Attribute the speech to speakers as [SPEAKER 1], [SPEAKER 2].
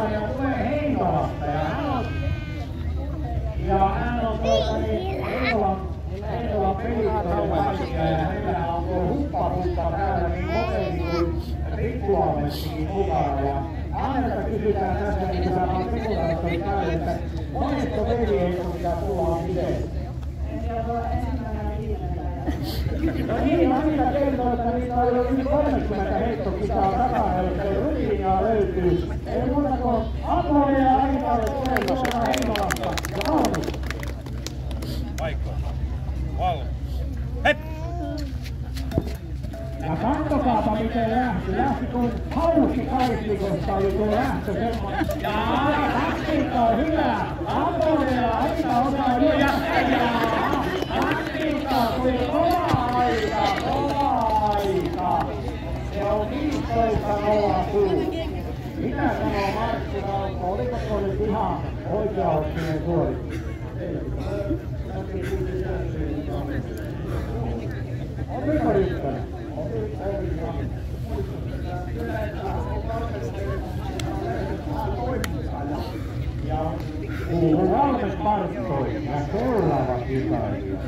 [SPEAKER 1] kilpailija tulee Heinolasta ja hän on Heinolan pelittojen vaikea ja hänellä on tuo huppa täällä niin koteeni kuin Rikkulamessakin mukana. Ja häneltä kysytään tässä, niin kun saadaan sekulaattori päälle, että monetko veliheitto pitää tulla on kyseessä?
[SPEAKER 2] En tiedä, voi ensimmäinen viimeinen.
[SPEAKER 1] No niin, Anita kertoo, että niitä on jo yli 30 heittokisaa takana, josta rutiinia löytyy. Ei muuta kuin Apoli ja Aitalle tulee tuolla Heinolasta. Ja valmis.
[SPEAKER 3] Paikka. Valmis. Hep!
[SPEAKER 1] Ja katsokaapa miten lähti. Lähti kun hauski kaistikosta oli tuo lähtö semmoinen. Ja taktiikka on hyvä. Apoli ja Aita osaa lyödä. Taktiikka tuli kova aika. Se on 15.06. Mitä sanoo Markku Raukko? Oliko se nyt ihan oikea-oppinen suoritus? Oliko ykkönen? Ja kuuluu valmis Markkoi ja seuraava kilpailija.